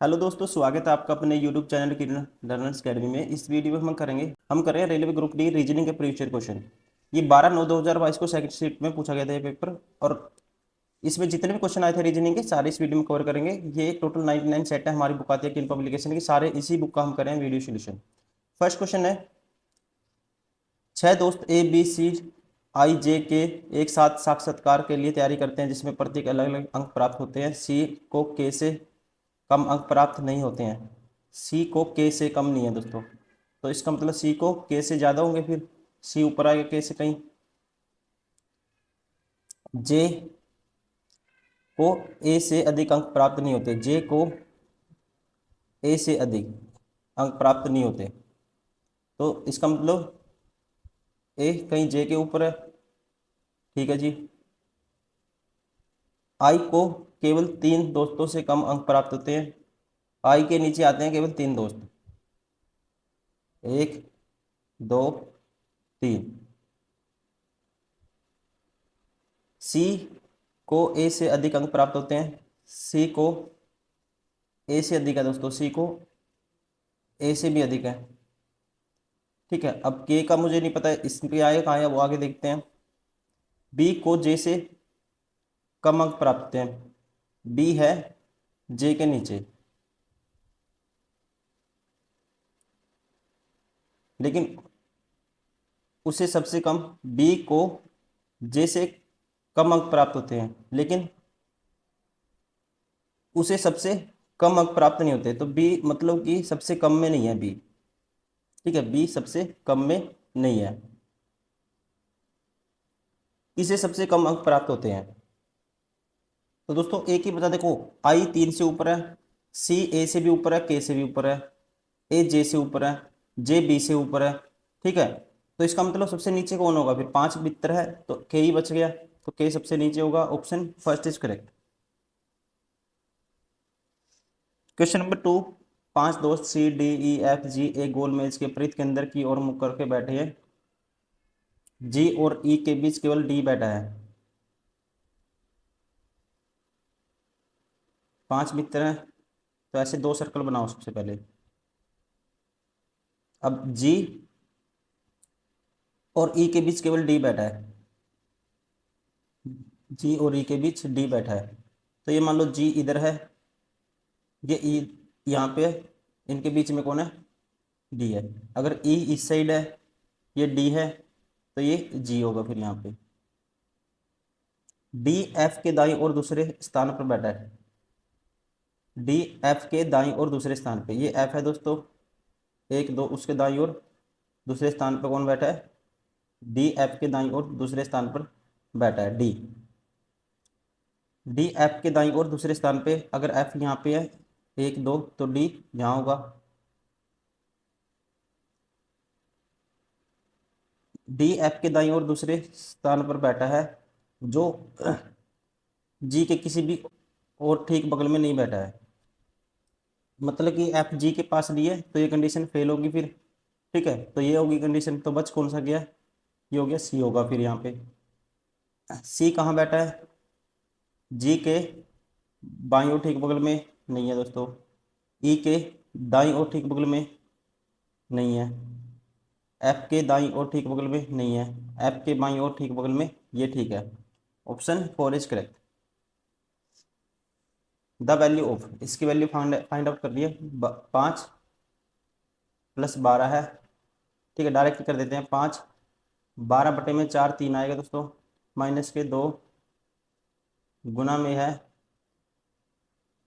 Hello दोस्तों, स्वागत है आपका अपने यूट्यूब चैनल की लर्नर्स अकेडमी में। इस वीडियो में हम करेंगे रेलवे ग्रुप डी रीजनिंग के प्रीवियस ईयर क्वेश्चन। ये 12/9/2022 को सेकंड शिफ्ट में पूछा गया था ये पेपर। और इसमें जितने भी क्वेश्चन आए थे रीजनिंग के सारे इस वीडियो में कवर करेंगे। ये टोटल 99 सेट है, हमारी बुक आती है किन पब्लिकेशन की, सारे इसी बुक का हम करें वीडियो सोल्यूशन। फर्स्ट क्वेश्चन है, 6 दोस्त ए बी सी आई जे के एक साथ साक्षात्कार के लिए तैयारी करते हैं जिसमें प्रत्येक अलग अलग अंक प्राप्त होते हैं। सी को के से कम अंक प्राप्त नहीं होते हैं। सी को के से कम नहीं है दोस्तों, तो इसका मतलब सी को के से ज़्यादा होंगे, फिर सी ऊपर आएगा के से कहीं। जे को ए से अधिक अंक प्राप्त नहीं होते, जे को ए से अधिक अंक प्राप्त नहीं होते, तो इसका मतलब ए कहीं जे के ऊपर है। ठीक है जी। आई को केवल 3 दोस्तों से कम अंक प्राप्त होते हैं। आई के नीचे आते हैं केवल 3 दोस्त, 1 2 3। सी को ए से अधिक अंक प्राप्त होते हैं। सी को ए से अधिक है दोस्तों, सी को ए से भी अधिक है। ठीक है, अब के का मुझे नहीं पता है, इस पे आए कहाँ है वो आगे देखते हैं। बी को जे से कम अंक प्राप्त होते हैं, बी है जे के नीचे, लेकिन उसे सबसे कम, बी को जे से कम अंक प्राप्त होते हैं लेकिन उसे सबसे कम अंक प्राप्त नहीं होते, तो बी मतलब कि सबसे कम में नहीं है बी। ठीक है, बी सबसे कम में नहीं है। इसे सबसे कम अंक प्राप्त होते हैं, तो दोस्तों एक ही बता, देखो आई 3 से ऊपर है, सी ए से भी ऊपर है, के से भी ऊपर है, ए जे से ऊपर है, जे बी से ऊपर है। ठीक है, तो इसका मतलब सबसे नीचे कौन होगा, फिर 5 भीतर है तो के ही बच गया, तो के सबसे नीचे होगा। Option first is correct. Question number 2, 5 दोस्त C D E F G एक गोल मेज के परिध के अंदर की ओर मुख करके बैठे हैं। जी और ई के बीच केवल डी बैठा है। 5 मित्र हैं, तो ऐसे 2 सर्कल बनाओ सबसे पहले। अब जी और ई के बीच केवल डी बैठा है, जी और ई के बीच डी बैठा है, तो ये मान लो जी इधर है, ये ई यहाँ पे है, इनके बीच में कौन है, डी है। अगर ई इस साइड है, ये डी है, तो ये जी होगा फिर यहाँ पे। डी एफ के दाईं और दूसरे स्थान पर बैठा है, डी एफ के दाईं और दूसरे स्थान पे, ये एफ है दोस्तों, 1 2, उसके दाईं और दूसरे स्थान पर कौन बैठा है, डी एफ के दाईं और दूसरे स्थान पर बैठा है डी। डी एफ के दाईं और दूसरे स्थान पे, अगर एफ यहाँ पे है 1 2, तो डी यहाँ होगा। डी एफ के दाईं और दूसरे स्थान पर बैठा है जो जी के किसी भी और ठीक बगल में नहीं बैठा है, मतलब कि एफ जी के पास डी है, तो ये कंडीशन फेल होगी फिर। ठीक है, तो ये होगी कंडीशन, तो बच कौन सा गया, ये हो गया सी होगा फिर यहाँ पे। सी कहाँ बैठा है, जी के बाईं ओर ठीक बगल में नहीं है दोस्तों, ई के दाईं ओर ठीक बगल में नहीं है, एफ के दाईं ओर ठीक बगल में नहीं है, एफ के बाईं ओर ठीक बगल में ये ठीक है। Option 4 is correct. The value of, इसकी वैल्यू फाइंड आउट कर लिए, 5 + 12 है। ठीक है, डायरेक्ट कर देते हैं, 5 12/4 3 आएगा दोस्तों, माइनस के 2 गुना में है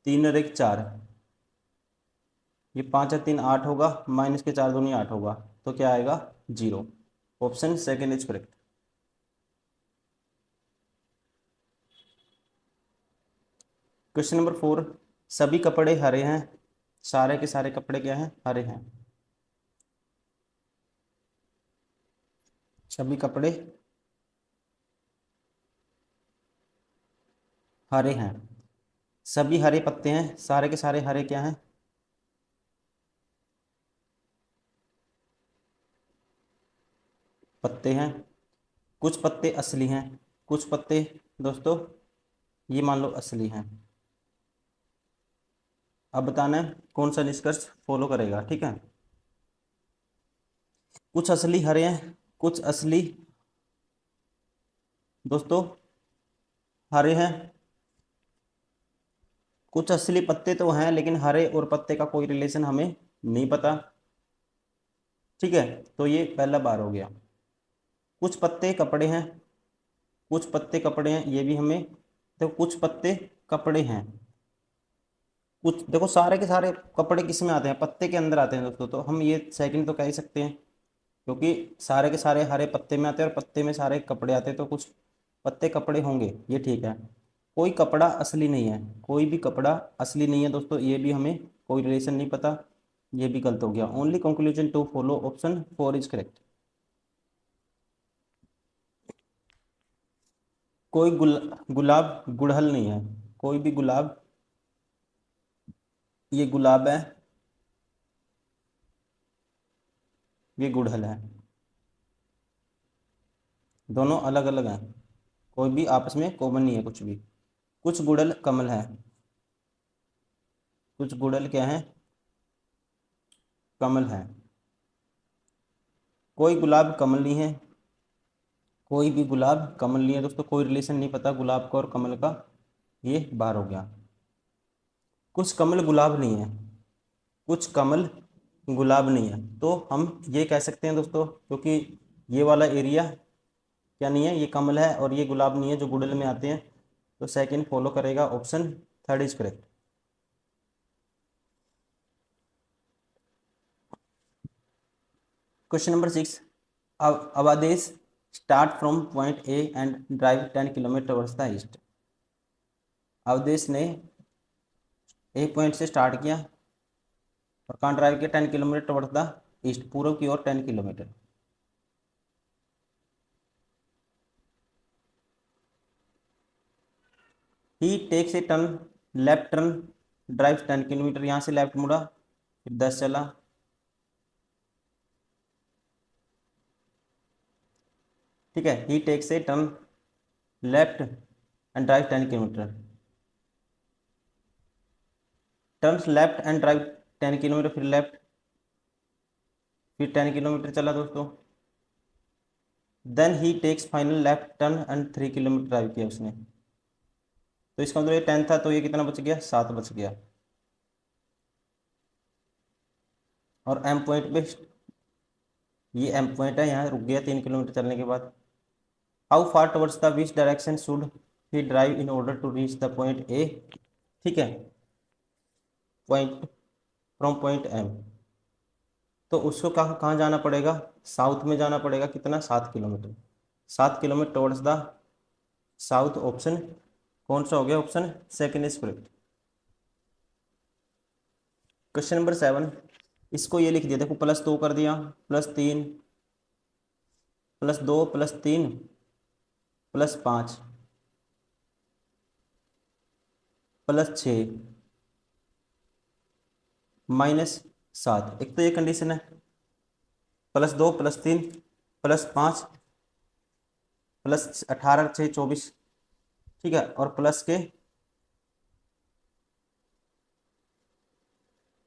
3 और 1 4, ये 5 और 3 8 होगा, माइनस के 4 दूनी 8 होगा, तो क्या आएगा 0। Option second is correct. Question number 4, सभी कपड़े हरे हैं, सारे के सारे कपड़े क्या हैं, हरे हैं। सभी कपड़े हरे हैं, सभी हरे पत्ते हैं, सारे के सारे हरे क्या हैं, पत्ते हैं। कुछ पत्ते असली हैं, कुछ पत्ते दोस्तों ये मान लो असली हैं। अब बताना है कौन सा निष्कर्ष फॉलो करेगा, ठीक है। कुछ असली हरे हैं, कुछ असली दोस्तों हरे हैं, कुछ असली पत्ते तो हैं लेकिन हरे और पत्ते का कोई रिलेशन हमें नहीं पता, ठीक है। तो ये पहला बार हो गया। कुछ पत्ते कपड़े हैं, कुछ पत्ते कपड़े हैं, ये भी हमें, तो कुछ पत्ते कपड़े हैं, कुछ देखो सारे के सारे कपड़े किस में आते हैं, पत्ते के अंदर आते हैं दोस्तों, तो हम ये सेकंड तो कह ही सकते हैं, क्योंकि सारे के सारे हरे पत्ते में आते हैं और पत्ते में सारे कपड़े आते हैं, तो कुछ पत्ते कपड़े होंगे, ये ठीक है। कोई कपड़ा असली नहीं है, कोई भी कपड़ा असली नहीं है दोस्तों, ये भी हमें कोई रिलेशन नहीं पता, ये भी गलत हो गया। Only conclusion two follow, option 4 is correct. कोई गुलाब गुड़हल नहीं है, कोई भी गुलाब, ये गुलाब है, ये गुड़हल है, दोनों अलग अलग हैं, कोई भी आपस में कॉमन नहीं है कुछ भी। कुछ गुड़हल कमल है, कुछ गुड़हल क्या है, कमल है। कोई गुलाब कमल नहीं है, कोई भी गुलाब कमल नहीं है दोस्तों, कोई रिलेशन नहीं पता गुलाब का और कमल का, ये बाहर हो गया। कुछ कमल गुलाब नहीं है, कुछ कमल गुलाब नहीं है, तो हम ये कह सकते हैं दोस्तों, क्योंकि ये वाला एरिया क्या नहीं है, ये कमल है और ये गुलाब नहीं है जो गुड़हल में आते हैं, तो सेकंड फॉलो करेगा, option 3 is correct. Question number 6, Awadhesh start from point A and drive 10 kilometre towards the east. Awadhesh ने ए पॉइंट से स्टार्ट किया और कहाँ ड्राइव किया, 10 किलोमीटर टुवर्ड्स द ईस्ट, पूर्व की ओर 10 kilometre. He takes a turn, left turn, drive 10 kilometre, यहाँ से लेफ्ट मुड़ा, फिर 10 चला, ठीक है। He takes a turn left and drive 10 kilometre, turn left and drive 10 kilometre, फिर लेफ्ट, फिर 10 किलोमीटर चला दोस्तों। Then he takes final left turn and 3 kilometre drive किया उसने, तो इसका मतलब ये 10 था, तो ये कितना बच गया, 7 बच गया। और एम पॉइंट पे, ये एम पॉइंट है, यहाँ रुक गया 3 किलोमीटर चलने के बाद। How far towards the which direction should he drive in order to reach the point A, ठीक है, पॉइंट फ्रॉम पॉइंट एम, तो उसको कहाँ कहाँ जाना पड़ेगा, साउथ में जाना पड़ेगा, कितना, 7 kilometre, 7 kilometre towards the south, option कौन सा हो गया, option second is correct. Question number 7, इसको ये लिख दिया देखो, +2 कर दिया, +3, +2, +3, +5, +6, -7, एक तो ये कंडीशन है, +2, +3, +5, +18, 6, 24, ठीक है, और प्लस के,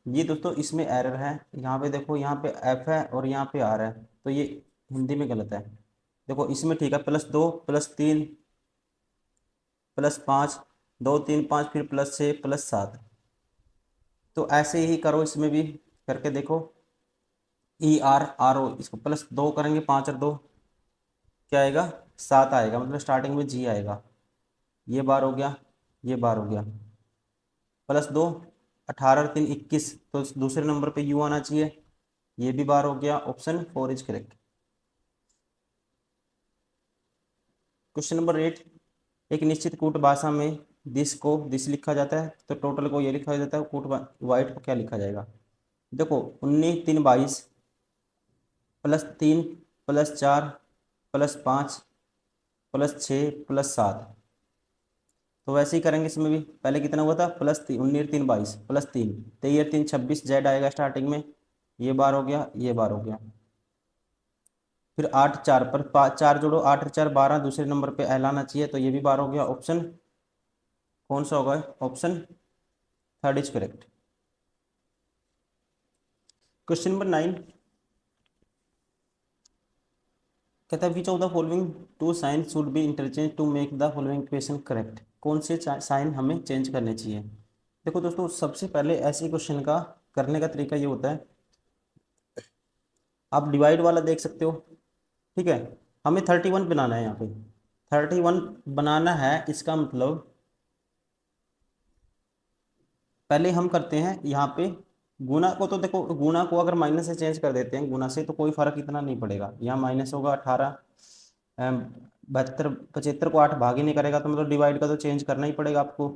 ये दोस्तों इसमें एरर है, यहाँ पे देखो, यहाँ पे एफ है और यहाँ पे आर है, तो ये हिंदी में गलत है। देखो इसमें ठीक है, +2, +3, +5, 2, 3, 5, फिर +6, +7, तो ऐसे ही करो, इसमें भी करके देखो। ERRO, इसको +2 करेंगे, 5 और 2 क्या आएगा, 7 आएगा, मतलब स्टार्टिंग में जी आएगा, ये बार हो गया, ये बार हो गया, +2, 18 और 3, 21, तो दूसरे नंबर पे यू आना चाहिए, ये भी बार हो गया, option 4 is correct. Question number 8, एक निश्चित कूट भाषा में दिस को दिस लिखा जाता है, तो टोटल को ये लिखा जाता है, कूट वाइट को क्या लिखा जाएगा। देखो 19, 3, 22, +3, +4, +5, +6, +7, तो वैसे ही करेंगे इसमें भी। पहले कितना हुआ था, +3, 19, 3, 22, +3, 23, 3, 26, जेड आएगा स्टार्टिंग में, ये बार हो गया, ये बार हो गया, फिर 8, 4 पर 4 जोड़ो, 8 और 4, 12, दूसरे नंबर पे एल आना चाहिए, तो ये भी बार हो गया, ऑप्शन कौन सा होगा, option 3 is correct. Question number 9 कहता है which of the following two sign should be interchange to make the following equation correct. कौन से साइन हमें चेंज करने चाहिए। देखो दोस्तों, सबसे पहले ऐसे क्वेश्चन का करने का तरीका ये होता है, आप डिवाइड वाला देख सकते हो। ठीक है, हमें 31 बनाना है। यहाँ पे 31 बनाना है, इसका मतलब पहले हम करते हैं यहाँ पे गुना को। तो देखो, गुना को अगर माइनस से चेंज कर देते हैं, गुना से, तो कोई फर्क इतना नहीं पड़ेगा। यहाँ माइनस होगा 18, 72, 75 को 8 भाग ही नहीं करेगा, तो मतलब डिवाइड का तो चेंज करना ही पड़ेगा आपको।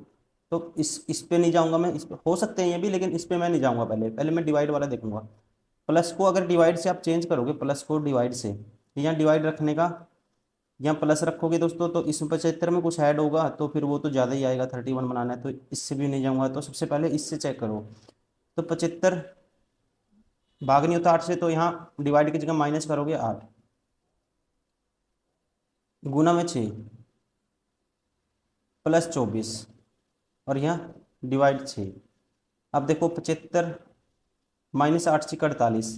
तो इस पे नहीं जाऊंगा मैं, इस पे हो सकते हैं ये भी, लेकिन इस पे मैं नहीं जाऊंगा। पहले पहले मैं डिवाइड वाला देखूंगा। प्लस को अगर डिवाइड से आप चेंज करोगे, प्लस को डिवाइड से, यहाँ डिवाइड रखने का, यहाँ प्लस रखोगे दोस्तों, तो इस 75 में कुछ ऐड होगा, तो फिर वो तो ज़्यादा ही आएगा। 31 बनाना है तो इससे भी नहीं जाऊंगा, तो सबसे पहले इससे चेक करो। तो 75 भाग नहीं होता 8 से, तो यहाँ डिवाइड की जगह माइनस करोगे 8, गुना में 6, प्लस 24, और यहाँ डिवाइड 6। अब देखो 75 माइनस 8 से 48,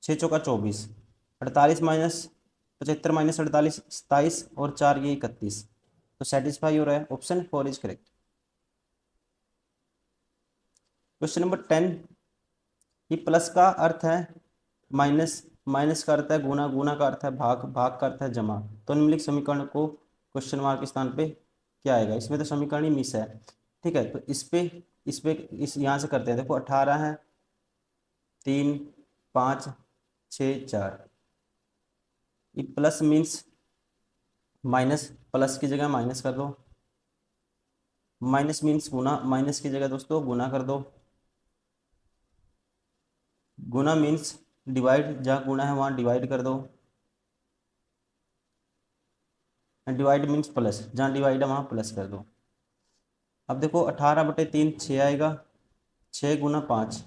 6 चौका 24, 48 माइनस 75 माइनस 48 27, और 4 ये 31। तो सेटिस्फाई हो रहा है, option 4 is correct. Question number 10, ये प्लस का अर्थ है माइनस, माइनस का अर्थ है गुना, गुना का अर्थ है भाग, भाग का अर्थ है जमा। तो निम्नलिखित समीकरण को क्वेश्चन मार्क के स्थान पे क्या आएगा। इसमें तो समीकरण ही मिस है। ठीक है, तो इस यहाँ से करते हैं। देखो 18 है, 3, 5, 6, 4। ये प्लस मीन्स माइनस, प्लस की जगह माइनस कर दो। माइनस मीन्स गुना, माइनस की जगह दोस्तों गुना कर दो। गुना मीन्स डिवाइड, जहाँ गुना है वहाँ डिवाइड कर दो। डिवाइड मीन्स प्लस, जहाँ डिवाइड है वहाँ प्लस कर दो। अब देखो 18/3 6 आएगा, 6 × 5,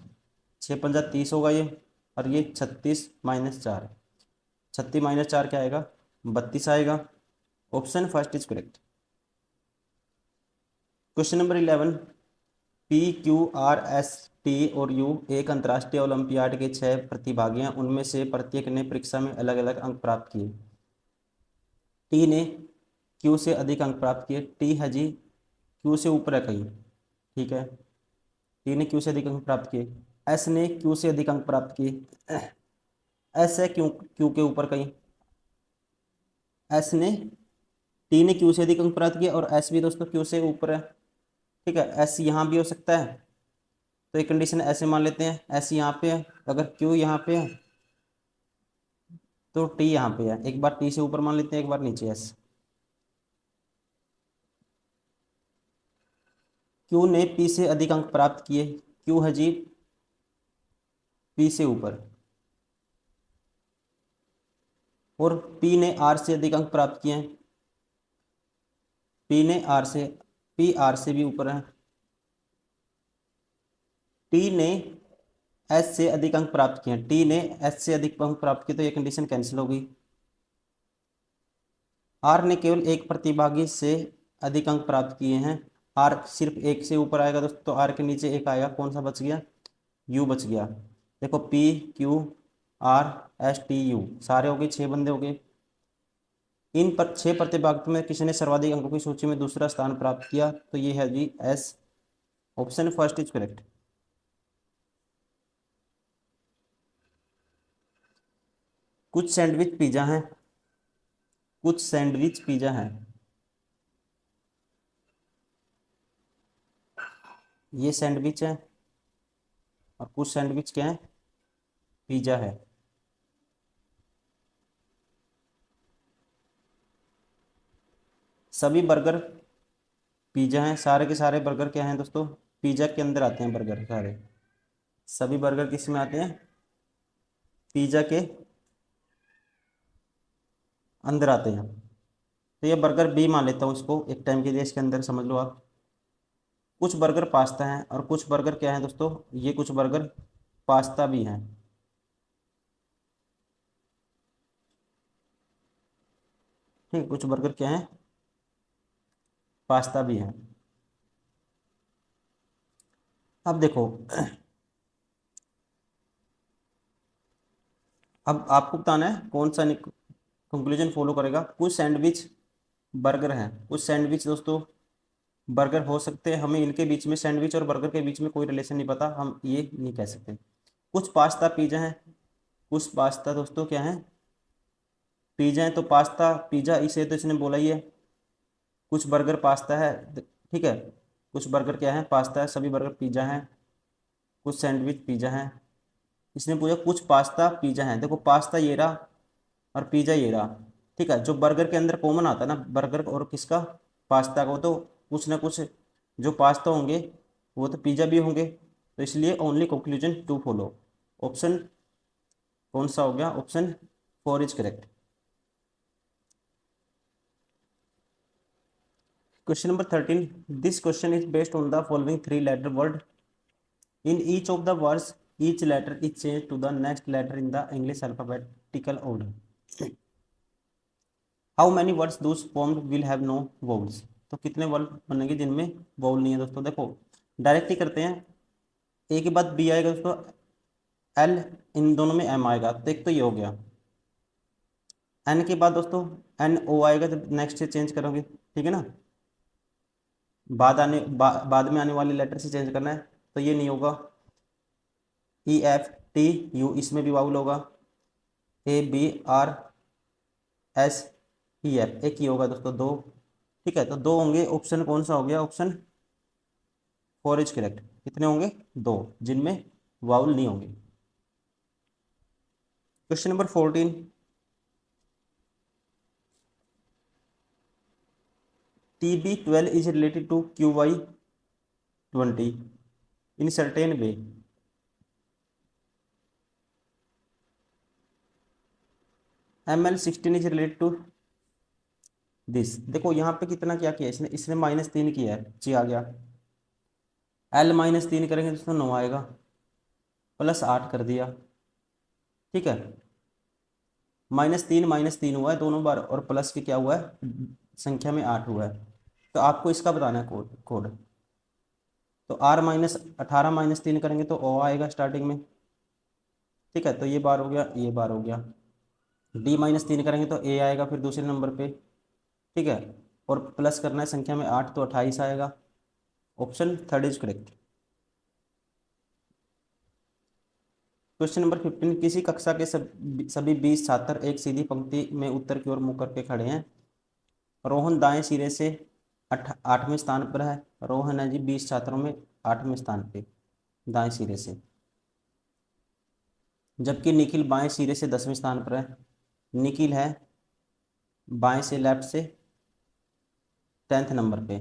6 × 5 30 होगा ये, और ये 36 माइनस 4, 36 माइनस 4 क्या आएगा, 32 आएगा। Option first is correct. Question number 11, P, Q, R, S, T और यू एक अंतर्राष्ट्रीय ओलंपियाड के 6 प्रतिभागी हैं। उनमें से प्रत्येक ने परीक्षा में अलग अलग अंक प्राप्त किए। टी ने क्यू से अधिक अंक प्राप्त किए। टी है जी, क्यू से ऊपर है कहीं। ठीक है, टी ने क्यू से अधिक अंक प्राप्त किए। एस ने क्यू से अधिक अंक प्राप्त किए। एस है क्यू, क्यू के ऊपर कहीं। एस ने, टी ने क्यू से अधिक अंक प्राप्त किए, और एस भी दोस्तों क्यू से ऊपर है। ठीक है, एस यहाँ भी हो सकता है, तो एक कंडीशन ऐसे मान लेते हैं, एस यहाँ पे है, अगर क्यू यहाँ पे है तो टी यहाँ पे है। एक बार टी से ऊपर मान लेते हैं, एक बार नीचे एस। क्यू ने पी से अधिक अंक प्राप्त किए। क्यू है जी पी से ऊपर, और पी ने आर से अधिक अंक प्राप्त किए हैं। पी ने आर से, पी आर से भी ऊपर है। टी ने एस से अधिक अंक प्राप्त किए हैं। टी ने एस से अधिक अंक प्राप्त किए, तो ये कंडीशन कैंसिल हो गई। आर ने केवल एक प्रतिभागी से अधिक अंक प्राप्त किए हैं। आर सिर्फ एक से ऊपर आएगा दोस्तों, तो आर के नीचे एक आएगा, कौन सा बच गया, यू बच गया। देखो P, Q, R, S, T, U सारे हो गए, 6 बंदे हो गए। इन पर 6 प्रतिभागियों में किसी ने सर्वाधिक अंकों की सूची में दूसरा स्थान प्राप्त किया, तो ये है G S. Option first is correct. कुछ सैंडविच पिज्जा हैं, कुछ सैंडविच पिज्जा हैं। ये सैंडविच है, और कुछ सैंडविच क्या है, पिज्जा है। सभी बर्गर पिज्जा हैं, सारे के सारे बर्गर क्या हैं दोस्तों, पिज्जा के अंदर आते हैं बर्गर सारे। सभी बर्गर किस में आते हैं, पिज्जा के अंदर आते हैं। तो ये बर्गर बी मान लेता हूँ इसको एक टाइम के लिए, इसके अंदर समझ लो आप। कुछ बर्गर पास्ता हैं, और कुछ बर्गर क्या है दोस्तों, ये कुछ बर्गर पास्ता भी हैं। ठीक, कुछ बर्गर क्या है, पास्ता भी हैं। अब देखो अब आपको बताना है कौन सा कंक्लूजन फॉलो करेगा। कुछ सैंडविच बर्गर हैं, कुछ सैंडविच दोस्तों बर्गर हो सकते हैं, हमें इनके बीच में सैंडविच और बर्गर के बीच में कोई रिलेशन नहीं पता, हम ये नहीं कह सकते। कुछ पास्ता पिज़्ज़ा हैं, कुछ पास्ता दोस्तों क्या है, पिज़्ज़ा है, तो पास्ता पिज़्ज़ा इसे तो इसने बोला ही है। कुछ बर्गर पास्ता है, ठीक है, कुछ बर्गर क्या है, पास्ता है, सभी बर्गर पिज़्ज़ा हैं, कुछ सैंडविच पिज़्ज़ा हैं। इसने पूछा कुछ पास्ता पिज़्ज़ा हैं, देखो पास्ता ये रहा और पिज़्ज़ा ये रहा, ठीक है। जो बर्गर के अंदर कॉमन आता है ना, बर्गर और किसका, पास्ता का, वो तो कुछ ना कुछ जो पास्ता होंगे वो तो पिज़्ज़ा भी होंगे, तो इसलिए only conclusion two follow. Option कौन सा हो गया, option 4 is correct. Question number 13, this question is based on the following 3 letter word, in each of the words each letter is change to the next letter in the English alphabetical order. How many words those formed will have no vowels, तो कितने word बनेंगे जिनमें vowel नहीं है दोस्तों। देखो direct ही करते हैं, ए के बाद बी आएगा दोस्तों, एल, इन दोनों में एम आएगा, तो एक तो ये हो गया। एन के बाद दोस्तों एन ओ आएगा, जब नेक्स्ट से चेंज करोगे, ठीक है ना, बाद में आने वाले लेटर से चेंज करना है, तो ये नहीं होगा। ई एफ टी यू, इसमें भी वाउल होगा। A B R S E F, एक ही होगा दोस्तों, दो, ठीक है, तो दो होंगे। ऑप्शन कौन सा हो गया, ऑप्शन 4 इज करेक्ट। कितने होंगे, दो, जिनमें वाउल नहीं होंगे। Question number 14, TB12 is related to QY20 in certain way, ML16 is related to this. देखो यहाँ पे कितना क्या किया इसने, इसने -3 किया है, जी आ गया। L -3 करेंगे दोस्तों 9 आएगा, +8 कर दिया, ठीक है। -3 हुआ है दोनों बार, और प्लस के क्या हुआ है, संख्या में 8 हुआ है। तो आपको इसका बताना है कोड कोड। तो R-18 -3 करेंगे तो O आएगा स्टार्टिंग में, ठीक है, तो ये बार हो गया, ये बार हो गया। D-3 करेंगे तो A आएगा फिर दूसरे नंबर पे, ठीक है, और प्लस करना है संख्या में 8, तो 28 आएगा। Option 3 is correct. Question number 15, किसी कक्षा के सभी 20 छात्र एक सीधी पंक्ति में उत्तर की ओर मुंह करके खड़े हैं। रोहन दाएं सिरे से 8वें स्थान पर है। रोहन है जी 20 छात्रों में 8वें स्थान पे दाएं सिरे से, जबकि निखिल बाएं सिरे से 10वें स्थान पर है। निखिल है बाएं से, लेफ्ट से 10th नंबर पे।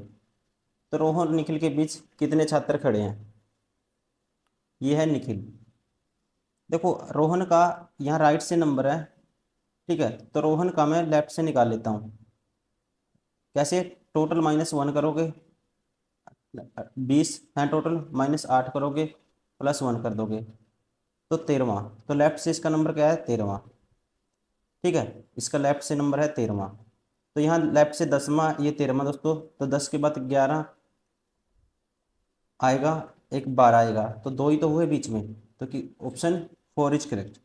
तो रोहन और निखिल के बीच कितने छात्र खड़े हैं, ये है निखिल। देखो रोहन का यहाँ राइट से नंबर है, ठीक है, तो रोहन का मैं लेफ्ट से निकाल लेता हूँ। कैसे, टोटल -1 करोगे, 20 है टोटल, -8 करोगे, +1 कर दोगे, तो 13वां। तो लेफ्ट से इसका नंबर क्या है, 13वां, ठीक है, इसका लेफ्ट से नंबर है 13वां। तो यहाँ लेफ्ट से 10वां, ये 13वां दोस्तों, तो 10 के बाद 11 आएगा, एक 12 आएगा, तो दो ही तो हुए बीच में, तो कि option 4 is correct.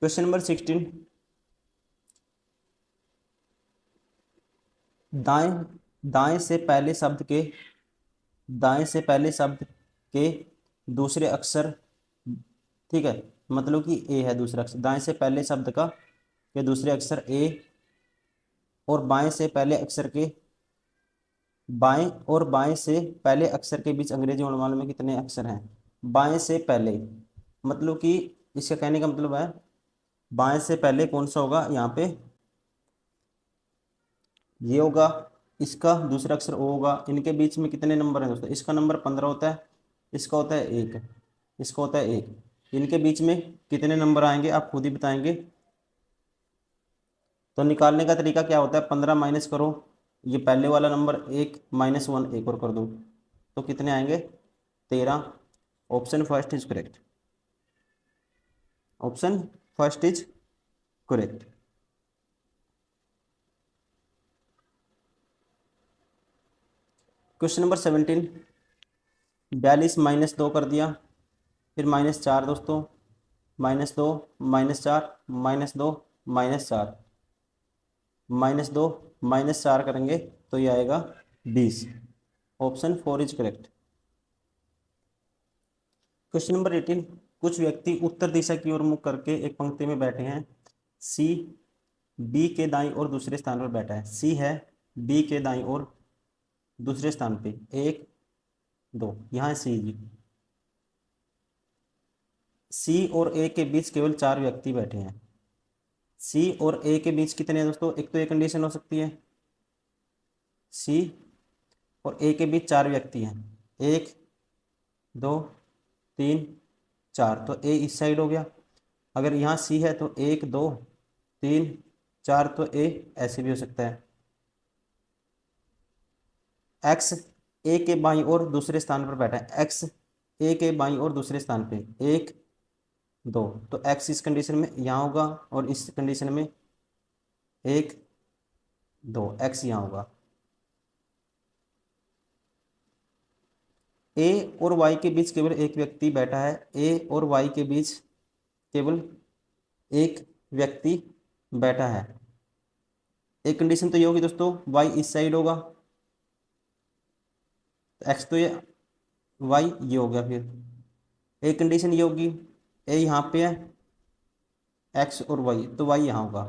Question number 16, दाएं दाएं से पहले शब्द के दाएं से पहले शब्द के दूसरे अक्षर, ठीक है, मतलब कि ए है दूसरा अक्षर, दाएं से पहले शब्द का के दूसरे अक्षर ए, और बाएं से पहले अक्षर के बीच अंग्रेजी वर्णमाला में कितने अक्षर हैं। बाएं से पहले, मतलब कि इसका कहने का मतलब है बाएं से पहले कौन सा होगा, यहाँ पे ये होगा, इसका दूसरा अक्षर ओ होगा। इनके बीच में कितने नंबर हैं दोस्तों, इसका नंबर 15 होता है, इसका होता है 1, इसका होता है 1। इनके बीच में कितने नंबर आएंगे आप खुद ही बताएंगे। तो निकालने का तरीका क्या होता है, 15 माइनस करो, ये पहले वाला नंबर 1 -1 एक और कर दो, तो कितने आएंगे, 13। Option first is correct, option first is correct. Question number 17, 42 -2 कर दिया, फिर -4 दोस्तों, -2 -4 -2 -4 -2 -4 करेंगे तो ये आएगा 20। Option 4 is correct. Question number 18, कुछ व्यक्ति उत्तर दिशा की ओर मुख करके एक पंक्ति में बैठे हैं। सी बी के दाईं ओर दूसरे स्थान पर बैठा है। सी है बी के दाईं ओर दूसरे स्थान पे, 1 2, यहाँ है सी जी। सी और ए के बीच केवल 4 व्यक्ति बैठे हैं। सी और ए के बीच कितने हैं दोस्तों? एक तो ये कंडीशन हो सकती है, सी और ए के बीच 4 व्यक्ति हैं, 1 2 3 4, तो ए इस साइड हो गया। अगर यहाँ सी है तो 1 2 3 4, तो ए ऐसे भी हो सकता है। एक्स ए के बाईं ओर दूसरे स्थान पर बैठा है। एक्स ए के बाईं ओर दूसरे स्थान पे, 1 2, तो एक्स इस कंडीशन में यहाँ होगा और इस कंडीशन में 1 2, एक्स यहाँ होगा। ए और वाई के बीच केवल एक व्यक्ति बैठा है। ए और वाई के बीच केवल एक व्यक्ति बैठा है। एक कंडीशन तो ये होगी दोस्तों, वाई इस साइड होगा, एक्स तो ये, वाई ये हो गया। फिर एक कंडीशन ये होगी, ए यहाँ पे है, एक्स और वाई, तो वाई यहाँ होगा।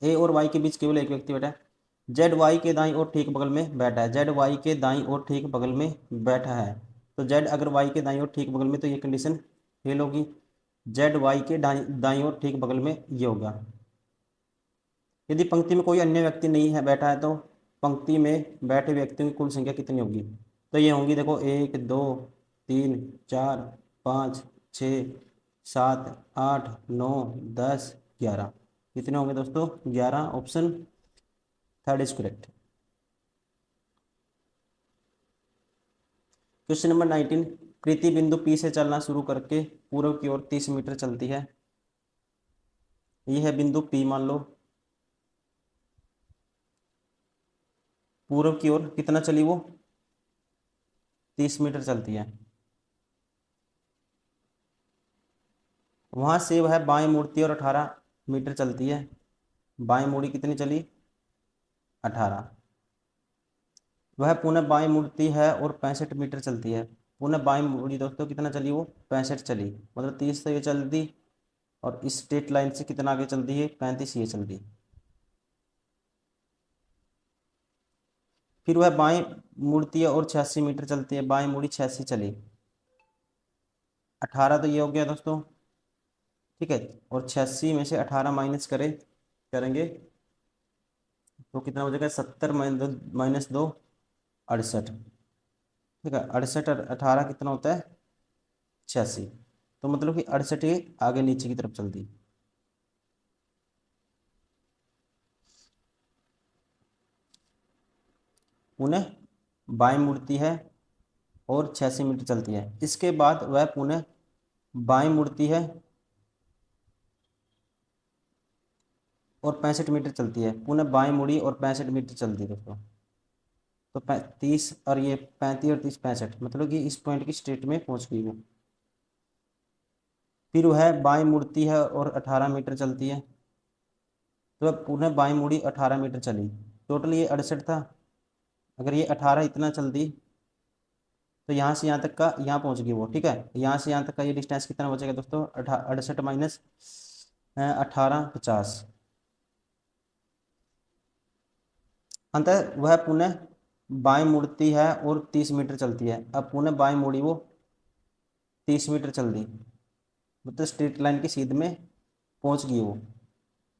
ए और वाई के बीच केवल एक व्यक्ति बैठा है। जेड वाई के दाईं ओर ठीक बगल में बैठा है। जेड वाई के दाईं ओर ठीक बगल में बैठा है, तो जेड अगर वाई के दाईं ओर ठीक बगल में, तो ये कंडीशन फेल होगी। जेड वाई के दाईं ओर ठीक बगल में ये होगा। यदि पंक्ति में कोई अन्य व्यक्ति नहीं है बैठा है, तो पंक्ति में बैठे व्यक्तियों की कुल संख्या कितनी होगी? तो ये होंगी देखो, 1 2 3 4 5 6 7 8 9 10 11, कितने होंगे दोस्तों? 11। Option 3 is correct. Question number 19, कृति बिंदु पी से चलना शुरू करके पूर्व की ओर 30 मीटर चलती है। यह है बिंदु पी, मान लो। पूर्व की ओर कितना चली वो? 30 मीटर चलती है। वहां से वह बाएं मुड़ती है और 18 मीटर चलती है। बाएं मुड़ी कितनी चली? 18। वह पुनः बाएं मुड़ती है और 65 मीटर चलती है। पुनः बाएं मुड़ी दोस्तों कितना चली वो? 65 चली, मतलब 30 से ये चल दी, और इस स्ट्रेट लाइन से कितना आगे चल दी है? 35 ये चल दी। फिर वह बाएं मुड़ती है और 86 मीटर चलती है। बाएं मुड़ी 86 चली, 18 तो ये हो गया दोस्तों, ठीक है। और 86 में से 18 माइनस करेंगे तो कितना हो जाएगा? 70 -2 68, ठीक है। 68 और 18 कितना होता है? 86, तो मतलब कि 68 ये आगे नीचे की तरफ चल दी। पुनः बाएं मुड़ती है और 86 मीटर चलती है। इसके बाद वह पुनः बाएं मुड़ती है और 65 मीटर चलती है। पुनः बाएं मुड़ी और 65 मीटर चलती है दोस्तों। तो 30 और ये 35 और 30 65, मतलब कि इस पॉइंट की स्ट्रेट में पहुंच गई वो। फिर वह बाएं मुड़ती है और 18 मीटर चलती है। तो अब पुनः बाएं मुड़ी 18 मीटर चली, टोटल ये 68 था। अगर ये 18 इतना चल दी, तो यहाँ से यहाँ तक का यहाँ पहुँच गई वो, ठीक है। यहाँ से यहाँ तक का ये डिस्टेंस कितना बचेगा दोस्तों? 68 माइनस 18 50। अंतः वह पुनः बाएं मुड़ती है और 30 मीटर चलती है। अब पुनः बाएं मुड़ी वो 30 मीटर चल दी, मतलब स्ट्रेट लाइन की सीध में पहुंच गई वो,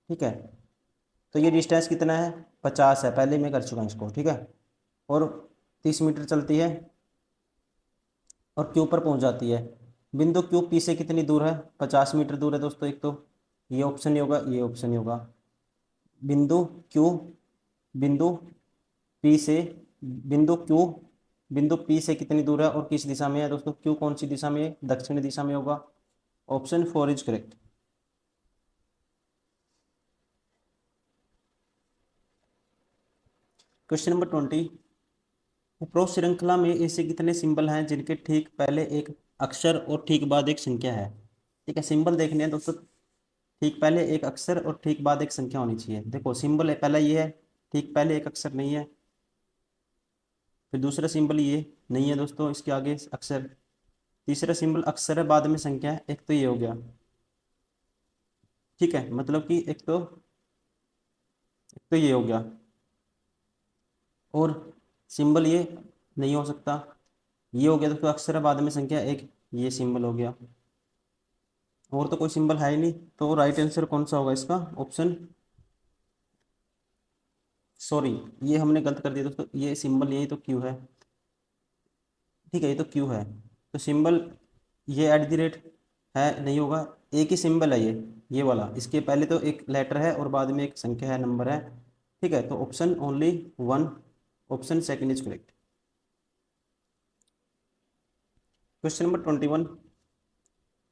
ठीक है। तो ये डिस्टेंस कितना है? 50 है, पहले मैं कर चुका हूँ इसको, ठीक है। और 30 मीटर चलती है और क्यू पर पहुंच जाती है। बिंदु क्यू पी से कितनी दूर है? 50 मीटर दूर है दोस्तों। एक तो ये ऑप्शन ही होगा, ये ऑप्शन ही होगा। बिंदु क्यू, बिंदु पी से, बिंदु क्यू बिंदु पी से कितनी दूर है और किस दिशा में है दोस्तों? क्यू कौन सी दिशा में है? दक्षिण दिशा में होगा। Option 4 is correct. Question number 20, उपरोक्त श्रृंखला में ऐसे कितने सिंबल हैं जिनके ठीक पहले एक अक्षर और ठीक बाद एक संख्या है। ठीक है, सिंबल देखने हैं दोस्तों, ठीक पहले एक अक्षर और ठीक बाद एक संख्या होनी चाहिए। देखो सिंबल है पहला ये है, ठीक पहले एक अक्षर नहीं है। फिर दूसरा सिंबल ये नहीं है दोस्तों, इसके आगे अक्षर। तीसरा सिंबल अक्षर है बाद में संख्या है, एक तो ये हो गया। ठीक है, मतलब कि एक तो ये हो गया, और सिंबल ये नहीं हो सकता। ये हो गया दोस्तों अक्षर है बाद में संख्या एक, ये सिंबल हो गया। और तो कोई सिंबल है ही नहीं, तो राइट आंसर कौन सा होगा इसका? ऑप्शन, सॉरी ये हमने गलत कर दिया दोस्तों, ये सिंबल यही तो क्यू है। ठीक है, ये तो क्यू है, तो सिंबल ये एट द रेट है नहीं होगा। एक ही सिंबल है ये वाला, इसके पहले तो एक लेटर है और बाद में एक संख्या है, नंबर है। ठीक है, तो option only one, option second is correct. Question number 21,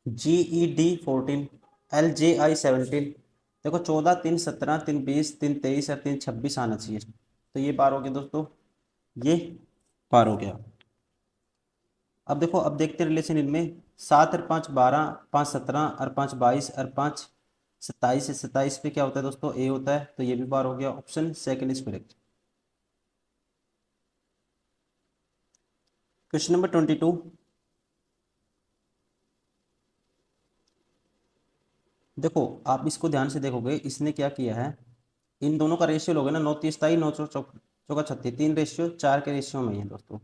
GED 14, LJI 17। देखो 14, 3, 17, 3, 20, 3, 23 और 3, 26 आना चाहिए। तो ये पार हो गया दोस्तों, ये पार हो गया। अब देखो, अब देखते हैं रिलेशन इनमें। 7 और 5 12, 5 17 और 5 22 और 5 27 से 27 पे क्या होता है दोस्तों? ए होता है, तो ये भी बार हो गया, option second is correct. Question number 22, देखो आप इसको ध्यान से देखोगे, इसने क्या किया है, इन दोनों का रेशियो लोगे ना, 9 30 27, 9 चौका 36, 3 रेशियो 4 के रेशियो में ही है दोस्तों।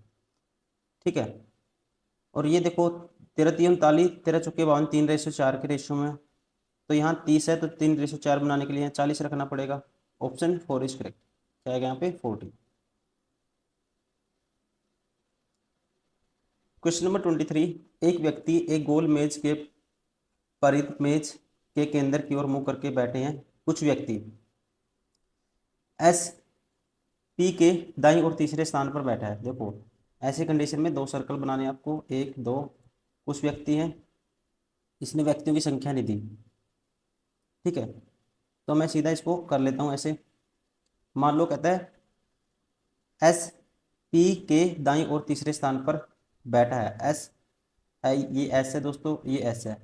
ठीक है, और ये देखो 13 3 39, 13 चौके 52, 3 रेशियो 4 के रेशियो में। तो यहाँ 30 है, तो 3 रेशियो 4 बनाने के लिए यहाँ 40 रखना पड़ेगा, ऑप्शन 4 इज करेक्ट। क्या है यहाँ पे? 40। क्वेश्चन नंबर 23, एक व्यक्ति एक गोल मेज के परिध मेज के केंद्र की ओर मुंह करके बैठे हैं। कुछ व्यक्ति एस पी के दाईं और तीसरे स्थान पर बैठा है। देखो ऐसे कंडीशन में दो सर्कल बनाने हैं आपको, एक दो। कुछ व्यक्ति हैं, इसने व्यक्तियों की संख्या नहीं दी। ठीक है, तो मैं सीधा इसको कर लेता हूं ऐसे। मान लो कहता है एस पी के दाईं और तीसरे स्थान पर बैठा है। एस है, ये एस है दोस्तों, ये एस है,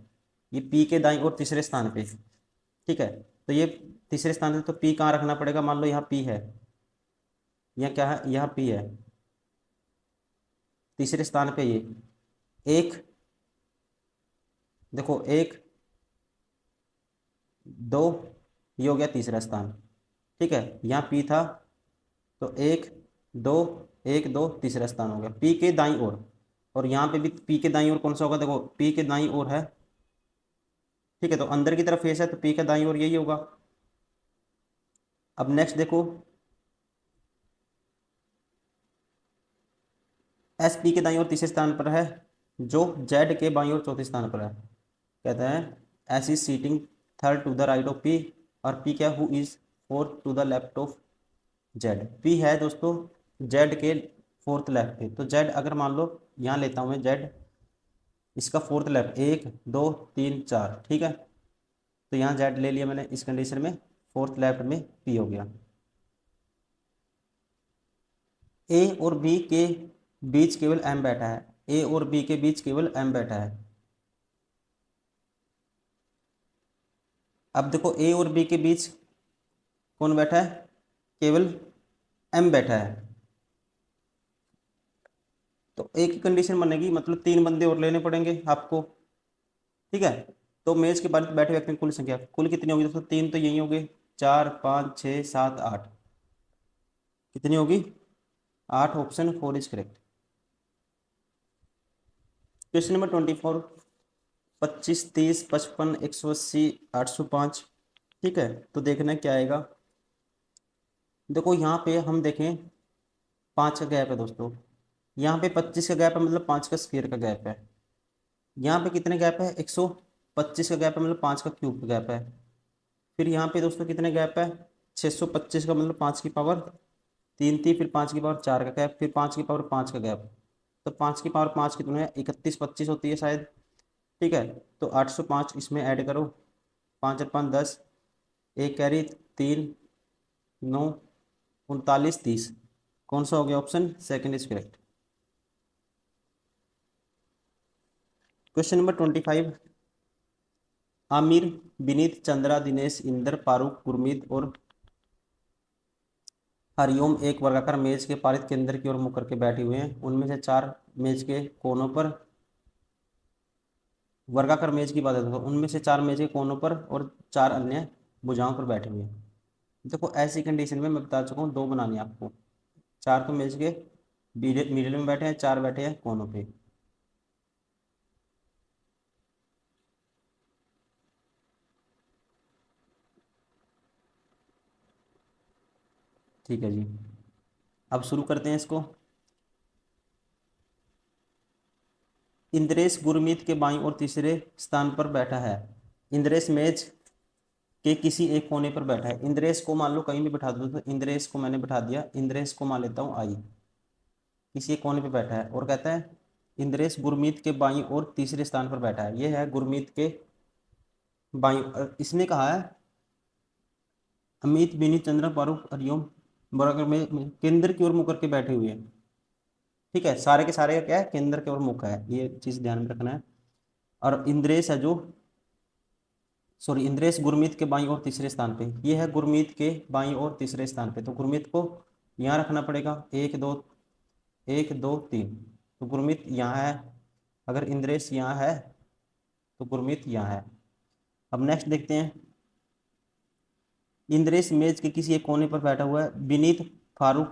ये पी के दाईं और तीसरे स्थान पे। ठीक है, तो ये तीसरे स्थान पे, तो पी कहाँ रखना पड़ेगा? मान लो यहाँ पी है, यहाँ क्या है? यहाँ पी है तीसरे स्थान पे। ये एक, देखो एक दो, ये हो गया तीसरा स्थान। ठीक है, यहाँ पी था, तो एक दो, एक दो, तीसरा स्थान हो गया पी के दाईं ओर। और यहाँ पे भी पी के दाईं ओर कौन सा होगा? देखो पी के दाईं ओर है। ठीक है, तो अंदर की तरफ फेस है, तो पी के दाईं ओर यही होगा। अब नेक्स्ट देखो, एस पी के दाईं ओर तीसरे स्थान पर है, जो जेड के बाईं ओर चौथे स्थान पर है। कहते हैं S is sitting third to the right of P, और पी क्या? Who is fourth to the left of Z. P है दोस्तों जेड के फोर्थ लेफ्ट पे, तो जेड अगर मान लो यहाँ लेता हूँ मैं जेड, इसका फोर्थ लेफ्ट, एक दो तीन चार। ठीक है, तो यहाँ जेड ले लिया मैंने, इस कंडीशन में फोर्थ लेफ्ट में पी हो गया। ए और बी के बीच केवल एम बैठा है, ए और बी के बीच केवल एम बैठा है। अब देखो ए और बी के बीच कौन बैठा है? केवल एम बैठा है। तो एक ही कंडीशन बनेगी, मतलब 3 बंदे और लेने पड़ेंगे आपको। ठीक है, तो मेज के बाद बैठे व्यक्ति की कुल संख्या कुल कितनी होगी दोस्तों? 3 तो यही होंगे, 4 5 6 7 8, कितनी होगी? 8, option 4 is correct. Question number 24, 25 30 55 180 805। ठीक है, तो देखना क्या आएगा। देखो यहाँ पे हम देखें 5 का गैप है दोस्तों, यहाँ पे 25 का गैप है, मतलब 5 का स्क्वायर का गैप है। यहाँ पे कितने गैप है? 125 का गैप है, मतलब 5 का क्यूब का गैप है। फिर यहाँ पे दोस्तों कितने गैप है? 625 का, मतलब 5 की पावर 3 थी, फिर 5 की पावर 4 का गैप, फिर 5 की पावर 5 का गैप। तो 5 की पावर 5 कितने है? 31 25 होती है शायद। ठीक है, तो 805 इसमें ऐड करो, 5 और 5 10, एक कैरी 3 9 39 30। कौन सा हो गया option second is correct. Question number 25। Aamir, Vineet, Chandra, Dinesh, Indra, Farooq, Gurmeet और हरिओम एक वर्गाकार मेज के पारित केंद्र की ओर मुख करके बैठे हुए हैं। उनमें से चार मेज के कोनों पर, वर्गाकार मेज की बात है तो उनमें से चार मेज के कोनों पर और चार अन्य भुजाओं पर बैठे हुए हैं। देखो ऐसी कंडीशन में मैं बता चुका हूँ, दो बनानी है आपको। चार तो मेज के मिडिल में बैठे हैं, चार बैठे हैं कोनों पे। ठीक है जी, अब शुरू करते हैं इसको। इंद्रेश गुरमीत के बाईं और तीसरे स्थान पर बैठा है। इंद्रेश मेज के किसी एक कोने पर बैठा है। इंद्रेश को मान लो कहीं भी बैठा दो, तो इंद्रेश को मैंने बैठा दिया, इंद्रेश को मान लेता हूँ आई, किसी एक कोने पर बैठा है। और कहता है इंद्रेश गुरमीत के बाईं और तीसरे स्थान पर बैठा है। ये है गुरमीत के बाईं, इसने कहा है अमित, विनीत, चंद्र, फारूक, हरिओम बराबर में केंद्र की ओर मुख करके बैठे हुए हैं। ठीक है, सारे के सारे का क्या है, केंद्र की ओर मुख है, ये चीज ध्यान में रखना है। और इंद्रेश है जो, सॉरी, इंद्रेश गुरमीत के बाईं और तीसरे स्थान पे, ये है गुरमीत के बाईं और तीसरे स्थान पे, तो गुरमीत को यहाँ रखना पड़ेगा। एक दो, एक दो तीन, तो गुरमीत यहाँ है। अगर इंद्रेश यहाँ है तो गुरमीत यहाँ है। अब नेक्स्ट देखते हैं। इंद्रेश मेज के किसी एक कोने पर बैठा हुआ है। विनीत फारूक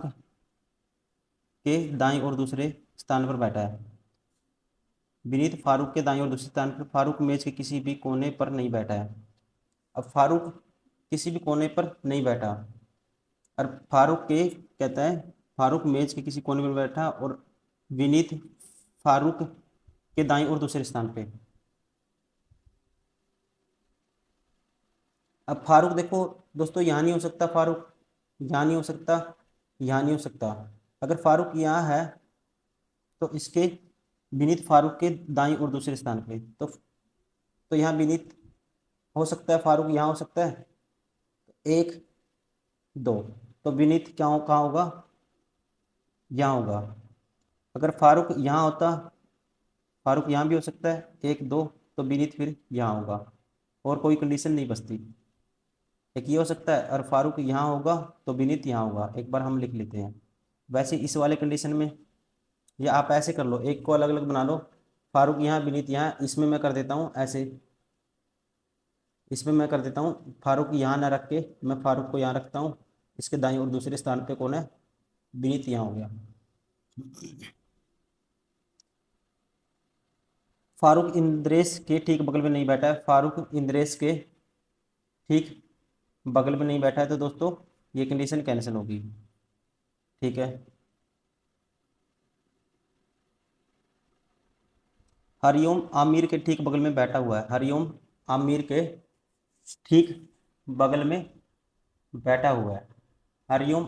के दाईं और दूसरे स्थान पर बैठा है। विनीत फारूक के दाईं और दूसरे स्थान पर, फारूक मेज के किसी भी कोने पर नहीं बैठा है। अब फारूक किसी भी कोने पर नहीं बैठा, और फारूक के कहता है फारूक मेज के किसी कोने पर बैठा, और विनीत फारूक के दाईं और दूसरे स्थान पे। अब फारूक देखो दोस्तों, यहाँ नहीं हो सकता, फारूक यहाँ नहीं हो सकता, यहाँ नहीं हो सकता। अगर फारूक यहाँ है तो इसके विनीत फारूक के दाईं और दूसरे स्थान पे, तो यहाँ विनीत हो सकता है, फारूक यहाँ हो सकता है। एक दो, तो विनीत क्या कहाँ होगा, यहाँ होगा। अगर फारूक यहाँ होता, फारूक यहाँ भी हो सकता है, एक दो, तो विनीत फिर यहाँ होगा, और कोई कंडीशन नहीं बचती। एक ये हो सकता है, और फारूक यहाँ होगा तो विनीत यहाँ होगा। एक बार हम लिख लेते हैं। वैसे इस वाले कंडीशन में, या आप ऐसे कर लो, एक को अलग अलग बना लो, फारूक यहाँ विनीत यहाँ, इसमें मैं कर देता हूँ ऐसे, इसमें मैं कर देता हूँ फारूक यहाँ ना रख के मैं फारूक को यहाँ रखता हूँ। इसके दाईं और दूसरे स्थान पे कौन है, विनीत यहाँ हो गया। फारूक इंद्रेश के ठीक बगल में नहीं बैठा है। फारूक इंद्रेश के ठीक बगल में नहीं बैठा है, तो दोस्तों ये कंडीशन कैंसिल होगी। ठीक है, हरिओम आमिर के ठीक बगल में बैठा हुआ है। हरिओम आमिर के ठीक बगल में बैठा हुआ है। हरिओम,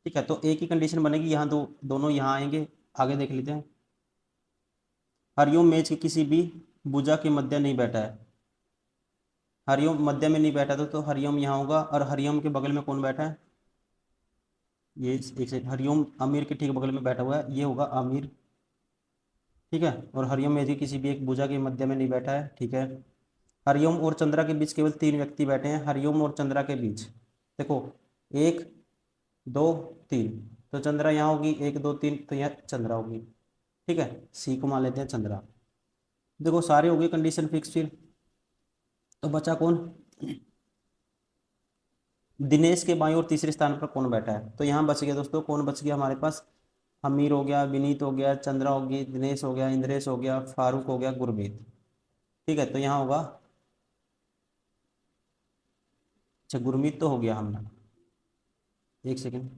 ठीक है, तो एक ही कंडीशन बनेगी, यहाँ दो, दोनों यहाँ आएंगे। आगे देख लेते हैं। हरिओम मेज के किसी भी भुजा के मध्य नहीं बैठा है। हरिओम मध्य में नहीं बैठा तो हरिओम यहाँ होगा। और हरिओम के बगल में कौन बैठा है, ये एक से, हरिओम आमिर के ठीक बगल में बैठा हुआ है, ये होगा आमिर। ठीक है, और हरिओम मेज के किसी भी एक भुजा के मध्य में नहीं बैठा है। ठीक है, हरिओम और चंद्रा के बीच केवल तीन व्यक्ति बैठे हैं। हरिओम और चंद्रा के बीच देखो, एक दो तीन, तो चंद्रा यहाँ होगी, एक दो तीन, तो यहाँ चंद्रा होगी। ठीक है, सी को मान लेते हैं चंद्रा। देखो सारे हो गए कंडीशन फिक्स। फिर तो बचा कौन, दिनेश के बाईं और तीसरे स्थान पर कौन बैठा है। तो यहाँ बच गया दोस्तों, कौन बच गया हमारे पास, अमीर हो गया, विनीत हो गया, चंद्रा होगी, दिनेश हो गया, इंद्रेश हो गया, फारूक हो गया, गुरमीत। ठीक है, तो यहाँ होगा, अच्छा गुरमीत तो हो गया हमने, एक सेकेंड,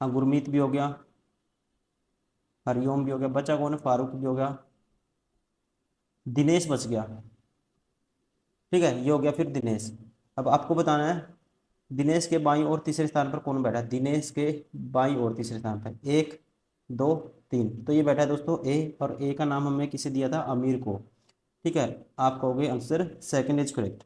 हाँ गुरमीत भी हो गया, हरिओम भी हो गया, बचा कौन है, फारूक भी हो गया, दिनेश बच गया। ठीक है, ये हो गया फिर दिनेश। अब आपको बताना है दिनेश के बाईं और तीसरे स्थान पर कौन बैठा है। दिनेश के बाईं और तीसरे स्थान पर एक दो तीन, तो ये बैठा है दोस्तों ए, और ए का नाम हमने किसे दिया था, अमीर को। ठीक है, आप कहोगे आंसर सेकंड इज करेक्ट।